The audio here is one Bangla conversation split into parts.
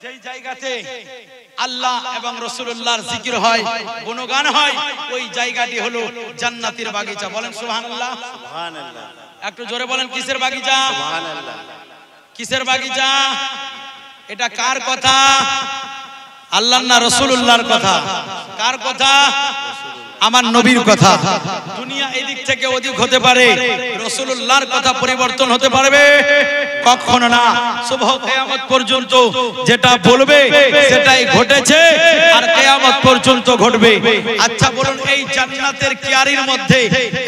যেই জায়গাতে আল্লাহ এবং রাসূলুল্লাহর জিকির হয়, গুণগান হয়, ওই জায়গাটি হলো জান্নাতের বাগিচা। বলেন সুবহানাল্লাহ। সুবহানাল্লাহ। একটু জোরে বলেন, কিসের বাগিচা? সুবহানাল্লাহ। কিসের বাগিচা? এটা কার কথা? আল্লাহর না রাসূলুল্লাহর কথা? কার কথা? আমার নবীর কথা। দুনিয়া এদিক থেকে ওদিক হতে পারে, রাসূলুল্লাহর কথা পরিবর্তন হতে পারবে কখনো না। সুবহ কিয়ামত পর্যন্ত যেটা বলবে সেটাই ঘটেছে আর কিয়ামত পর্যন্ত ঘটবে। আচ্ছা বলুন, এই জান্নাতের কিয়ারির মধ্যে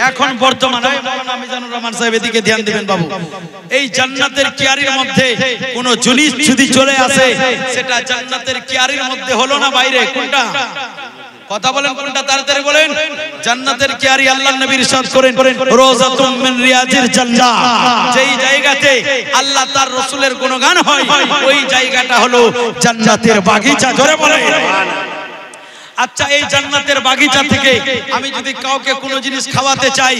এখন বর্তমানে মিজানুর রহমান সাহেব এদিকে ধ্যান দিবেন বাবু, এই জান্নাতের কিয়ারির মধ্যে কোন জিনিস যদি চলে আসে সেটা জান্নাতের কিয়ারির মধ্যে হলো না বাইরে? কোনটা? কথা বলেন কোনটা? তাড়াতাড়ি বলেন। জান্নাতের কিয়ারি আল্লাহর নবী ইরশাদ করেন, রওজাতুম মিন রিয়াজিল জান্নাহ। যেই জায়গাতে আল্লাহ তার রাসূলের গুণগান হয়, ওই জায়গাটা হলো জান্নাতের বাগিচা। জোরে বলেন। আচ্ছা, এই জান্নাতের বাগিচা থেকে আমি যদি কাউকে কোনো জিনিস খাওয়াতে চাই,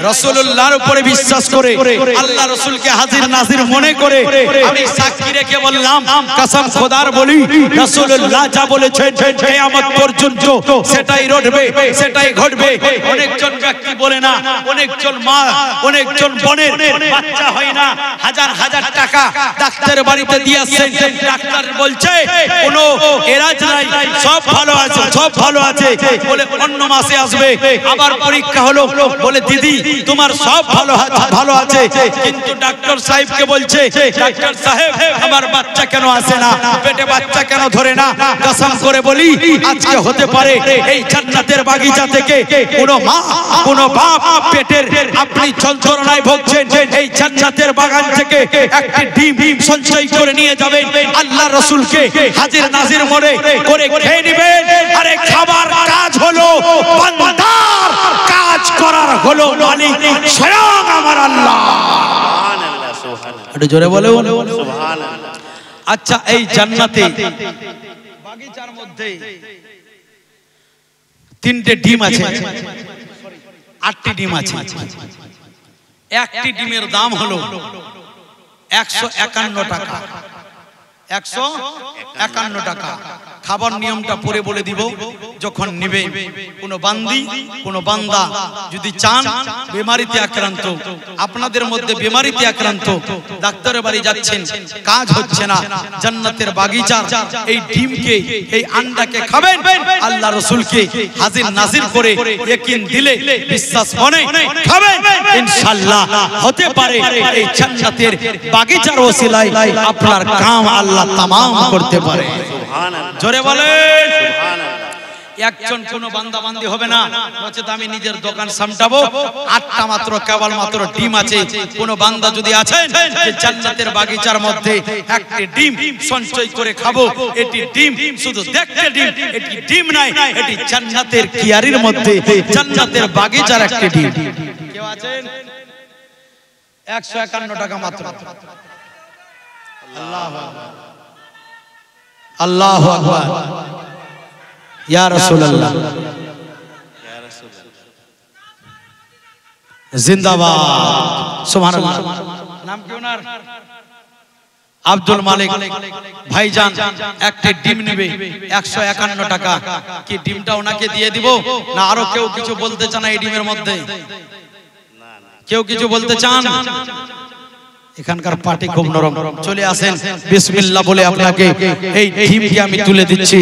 রাসূলুল্লাহর উপরে বিশ্বাস করে, আল্লাহ রাসূলকে হাজির নাজির মনে করে আমি সাক্ষী রেখে বললাম, কসম খোদার বলি, রাসূলুল্লাহ যা বলেছেন কিয়ামত পর্যন্ত সেটাই ঘটবে, সেটাই ঘটবে। অনেকজন ব্যক্তি বলে না, অনেকজন মা, অনেকজন বোনের বাচ্চা হয় না, হাজার হাজার টাকা ডাক্তারের বাড়িতে দিয়ে আসছেন, ডাক্তার বলছে কোনো এলাজ নাই, সব ভালো আছে, সব ভালো আছে, বলে অন্য মাসে আসবে। আবার পরীক্ষা হলো, বলে দিদি তোমার সব ভালো আছে, কিন্তু ডাক্তার সাহেবকে বলছে, ডাক্তার সাহেব আমার বাচ্চা কেন আসে না, পেটে বাচ্চা কেন ধরে না? কসম করে বলি, আজকে হতে পারে এই জান্নাতের বাগিচা থেকে কোনো মা, কোনো বাপ পেটের আপনি যন্ত্রণায় ভুগছেন, এই জান্নাতের বাগান থেকে একটি ডিম সঞ্চয় করে নিয়ে যাবেন, আল্লাহ রাসূলকে হাজির নাজির মনে করে খেয়ে নেবেন। আরে খাবার কাজ হলো বান্দার, কাজ করার হলো মালিক স্বয়ং আমার আল্লাহ। সুবহানাল্লাহ। সুবহানাল্লাহ। একটু জোরে বলে সুবহানাল্লাহ। আচ্ছা, এই জান্নাতে বাগিচার মধ্যে তিনটে ডিম আছে, 8টি ডিম আছে। একটি ডিমের দাম হলো 151 টাকা। 151 টাকা। খাবার নিয়মটা পরে বলে দিব, যখন নিবে কোনো বান্দি, কোনো বান্দা যদি চান বেমারিতে আক্রান্ত, আপনাদের মধ্যে বেমারিতে আক্রান্ত, ডাক্তারের বাড়ি যাচ্ছেন, কাজ হচ্ছে না, জান্নাতের বাগিচার এই ডিমকে, এই আন্ডাকে খাবেন, আল্লাহ রাসূলকে হাজির নাজির করে ইয়াকিন দিলে, বিশ্বাস মনে খাবেন, ইনশাআল্লাহ হতে পারে এই জান্নাতের বাগিচার ওসিলায় আপনার কাম আল্লাহ তামাম করতে পারে। সুবহানাল্লাহ। জোরে বলেন। সুবহানাল্লাহ। একজন কোন বান্দা বান্দি হবে না, বলছে আমি নিজের দোকান সামটাবো, 8টা মাত্র কেবল মাত্র ডিম আছে। কোন বান্দা যদি আছেন যে জান্নাতের বাগিচার মধ্যে একটি ডিম সঞ্চয় করে খাবো, এটি ডিম শুধু দেখতে ডিম, এটি ডিম নাই, এটি জান্নাতের কিয়ারির মধ্যে জান্নাতের বাগিচার একটি ডিম। কেউ আছেন? 151 টাকা মাত্র। আল্লাহু আকবার, আল্লাহু আকবার, ইয়া রাসূলুল্লাহ, ইয়া রাসূলুল্লাহ। জিন্দাবাদ, সুবহানাল্লাহ। নাম কি ওনার? আব্দুল মালিক ভাইজান একটি ডিম নেবে 151 টাকা। কি ডিমটা ওনাকে দিয়ে দিব না আরো কেউ কিছু বলতে চান এই ডিমের মধ্যে? কেউ কিছু বলতে চান? এখানকার পার্টি খুব নরম, চলে আসেন, বিসমিল্লাহ বলে আপনাকে এই ডিমকে আমি তুলে দিচ্ছি।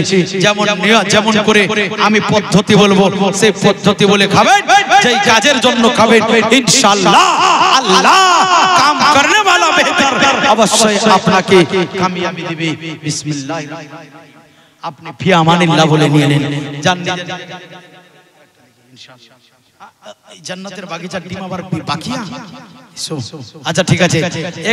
যেমন করে আমি পদ্ধতি বলবো, সেই পদ্ধতি বলে খাবেন, যেই কাজের জন্য খাবেন, ইনশাআল্লাহ আল্লাহ কাম করনে वाला বেহতর অবশ্যই আপনাকে কামিয়াবি দিবে। বিসমিল্লাহ, আপনি ফি আমানিল্লাহ বলে নিয়ে নেন। জান্নাতের বাগিচার ডিম আবার বাকি? আচ্ছা ঠিক আছে,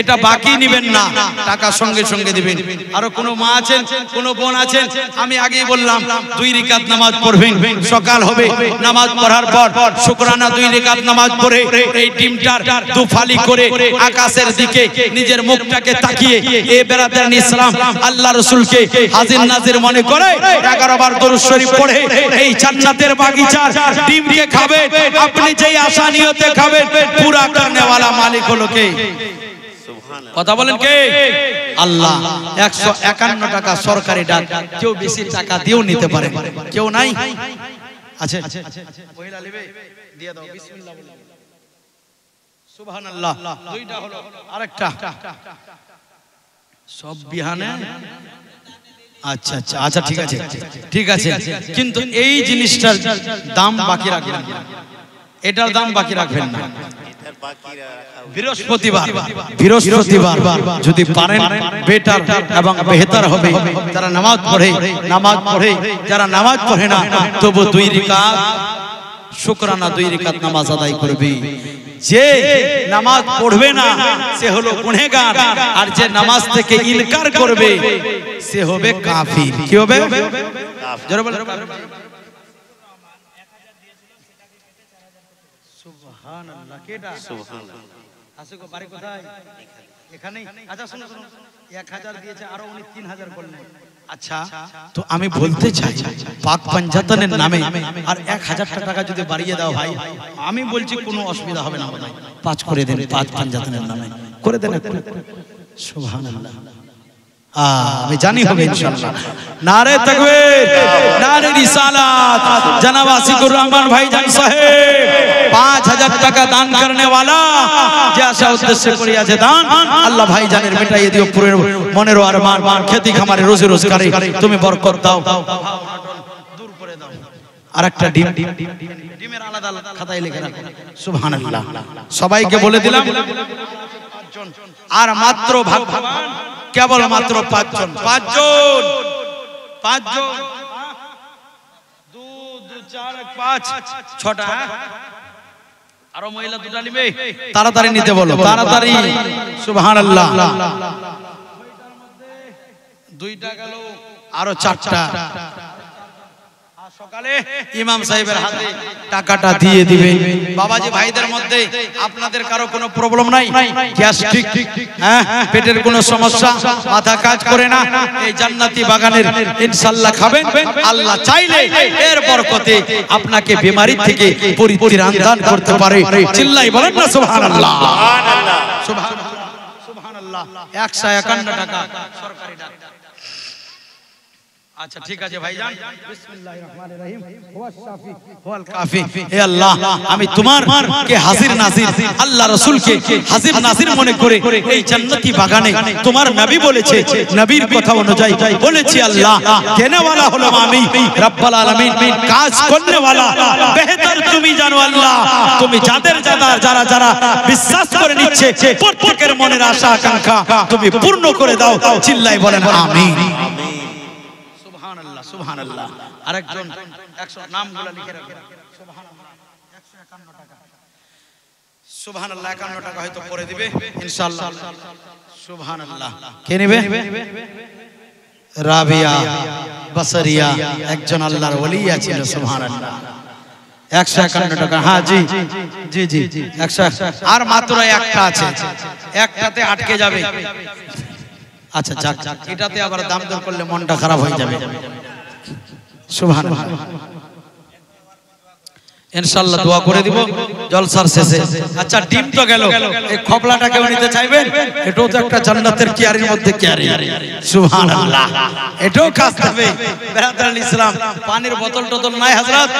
এটা বাকি নেবেন না, টাকা সঙ্গে সঙ্গে দিবেন। আরো কোনো মা আছেন, কোনো বোন আছেন, আমি আগেই বললাম 2 রাকাত নামাজ পড়বেন, সকাল হবে, নামাজ পড়ার পর শুকরানা 2 রাকাত নামাজ পড়ে এই ডিমটার দুফালি করে আকাশের দিকে নিজের মুখটাকে তাকিয়ে এ বেরাদার ইসলাম আল্লাহ রাসূলকে হাজির নাজির মনে করে 11 বার দরুদ শরীফ পড়ে এই জান্নাতের বাগিচার ডিম দিয়ে খাবেন। আপনি যেই আশা নিয়তে খাবেন, পুরা করনে वाला মালিক হলো কে? সুবহানাল্লাহ। কথা বলেন কে? আল্লাহ 151 টাকা সরকারি ডাক, কেউ বেশি টাকা দিয়েও নিতে পারে, কেউ নাই আছে মহিলা নেবে দিয়ে দাও, বিসমিল্লাহ বলো, সুবহানাল্লাহ। দুইটা হলো, আরেকটা সব বিহানে। আচ্ছা আচ্ছা আচ্ছা, ঠিক আছে ঠিক আছে, কিন্তু এই জিনিসটার দাম বাকি রাখবেন না, এটার দাম বাকি রাখবেন না। বৃহস্পতিবার বৃহস্পতিবার যদি পারেন বেটার এবং বেহতর হবে, যারা নামাজ পড়ে যারা নামাজ পড়ে না তবু 2 রাকাত শুকরানা 2 রাকাত নামাজ আদায় করবে। যে নামাজ পড়বে না সে হলো গুনাহগার, আর যে নামাজ থেকে ইনকার করবে সে হবে কাফির। কি হবে? জোরে বলেন সুবহানাল্লাহ। কেডা? সুবহানাল্লাহ। আসুকো বাড়ি কোথায়? এখানেই। আচ্ছা শুনো, 1000 দিয়েছে, আরো উনি 3000 করলেন। আচ্ছা, তো আমি বলতে চাই পাক পাঞ্জাতনের নামে আর 1000 টাকা যদি বাড়িয়ে দাও ভাই, আমি বলছি কোনো অসুবিধা হবে না, 5 করে দেন, 5 পাঞ্জাতনের নামে করে দেন। সুবহানাল্লাহ। আমি জানি হবে ইনশাআল্লাহ। নারে তাকবীর, নারে রিসালাত। জনাব আসিকুর রহমান ভাইজান সাহেব 5000 টাকা দান करने वाला, যে আশা উদ্দেশ্যে করিয়াছে দান, আল্লাহ ভাইজানের মিটাইয়ে দিও পুরো মনের আরমান, খেতি খামারে রোজি রোজগারে তুমি বরকত দাও, দূর করে দাও। আরেকটা ডিমের আলাদা খাতায় লিখে রাখো। সুবহানাল্লাহ। সবাইকে বলে দিলাম, আর মাত্র ভাগ্যবান কেবল মাত্র 5 জন, 5 জন, 5 জন, 2 2 4 5 6টা। আরো মহিলা 2টা নিবে, তাড়াতাড়ি নিতে বলো, তাড়াতাড়ি। সুবহানাল্লাহ। 2টা গেল, আরো 4টা। সকালে ইমাম সাহেবের হাতে টাকাটা দিয়ে দিবে। বাবাজি ভাইদের মধ্যে আপনাদের কারো কোনো প্রবলেম নাই? গ্যাস্ট্রিক, হ্যাঁ, পেটের কোনো সমস্যা, মাথা কাজ করে না, এই জান্নাতি বাগানের ইনশাআল্লাহ খাবেন। আল্লাহ চাইলে এর বরকতে আপনাকে বিমারি থেকে পরিত্রাণ দান করতে পারে। চিল্লাই বলেন না সুবহানাল্লাহ। সুবহানাল্লাহ সুবহানাল্লাহ। 151 টাকা সরকারি ডাক। আচ্ছা ঠিক আছে ভাইজান, বিসমিল্লাহির রহমানির রহিম। হুয়া শাফি হুয়াল কাফি। হে আল্লাহ, আমি তোমার কে হাজির নাজির, আল্লাহ রাসূলকে হাজির নাজির মনে করে এই জান্নাতি বাগানে তোমার নবী বলেছে, নবীর কথা অনুযায়ী বলেছি আল্লাহ, দেনে वाला হলো আমি, রব্বুল আলামিন কাজ করনে वाला বেহতর তুমি জানো আল্লাহ। তুমি যাদের যারা যারা বিশ্বাস করে নিচ্ছে প্রত্যেকের মনের আশা আকাঙ্ক্ষা তুমি পূর্ণ করে দাও। চিল্লাই বলেন আমিন। সুবহানাল্লাহ। আরেকজন 100 নামগুলো লিখে রাখেন। সুবহানাল্লাহ 151 টাকা। সুবহানাল্লাহ 51 টাকা হয়তো পরে দিবে ইনশাআল্লাহ। সুবহানাল্লাহ। কে নেবে? রাবিয়া বসরিয়া, একজন আল্লাহর ওলি ছিল। সুবহানাল্লাহ। 151 টাকা। হ্যাঁ জি জি জি 100। আর মাত্র একটা আছে, একটাতে আটকে যাবে। আচ্ছা যাক, এটাতে আবার দাম দর করলে মনটা খারাপ হয়ে যাবে। সুবহানাল্লাহ। ইনশাআল্লাহ দোয়া করে দিব জলসার শেষে। আচ্ছা ডিম তো গেল, এই খবলাটা কেউ নিতে চাইবেন? এটাও তো একটা জান্নাতের কিয়ারির মধ্যে কিয়ারি। সুবহানাল্লাহ। এটাও কাজ হবে। বেরাদার ইসলাম, পানির বোতল টতল নাই হযরত?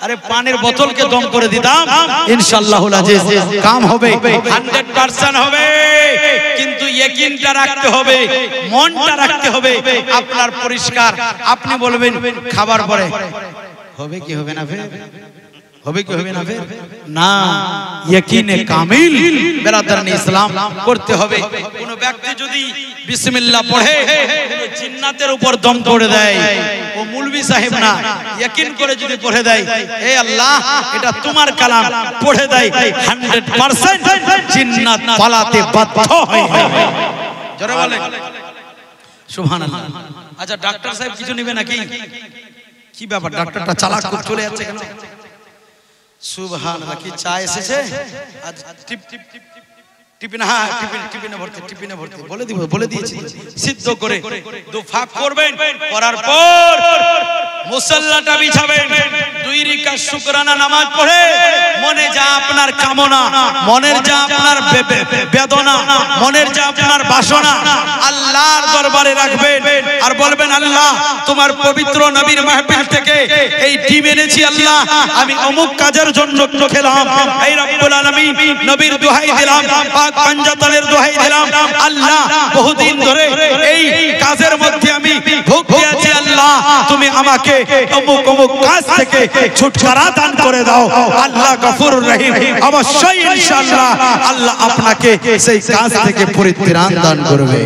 আরে পানির বোতলকে দম করে দিতাম, ইনশাআল্লাহুল আজিজ কাম হবে, 100% হবে। কিন্তু ইয়াকিনটা রাখতে হবে, মনটা রাখতে হবে আপনার পরিষ্কার। আপনি বলবেন খাবার পরে হবে কি হবে না, হবে কি হবে না? না, ইয়াকিনে কামিল বেরাদারান ইসলাম করতে হবে। কোন ব্যক্তি যদি বিসমিল্লাহ পড়ে জিন্নাতের উপর দম করে দেয়, ও মুলবি সাহেব না, ইয়াকিন করে যদি পড়ে দেয়, হে আল্লাহ এটা তোমার কালাম, পড়ে দেয় 100% জিন্নাত পালাতে বাধ্য হয়। জোরে বলেন সুবহানাল্লাহ। আচ্ছা ডাক্তার সাহেব কিছু নেবে নাকি? কি ব্যাপার, ডাক্তারটা চালাক করে চলে যাচ্ছে কেন? সুবহানাল্লাহ। কি চা এসেছে? আজ টিপ টিপ টিপিনা, হ্যাঁ টিপিনা ভর্তি বলে দিয়েছি। সিদ্ধ করে দুফাক করবেন, করার পর মুসাল্লাটা বিছাবেন, 2 দুই রাকাত শুকরানা নামাজ পড়ে মনে যা আপনার কামনা, মনের যা আপনার বেদনা, মনের যা আপনার বাসনা আল্লাহর দরবারে রাখবেন আর বলবেন আল্লাহ তোমার পবিত্র নবীর মাহফিল থেকে এই ডিম এনেছি আল্লাহ, আমি অমুক কাজের জন্য খেলাম, এই রব্বুল আলামিন নবীর দোহাই দিলাম, পাক পাঞ্জাতনের দোহাই দিলাম আল্লাহ বহুদিন ধরে এই কাজের মধ্যে আমি ভুগে আছি আল্লাহ তুমি আমাকে অমুক অমুক কাজ থেকে ছুটকারা দান করে দাও। আল্লাহ গফুরুর রহিম, অবশ্যই ইনশাআল্লাহ আল্লাহ আপনাকে সেই কাজ থেকে পরিত্রাণ দান করবে।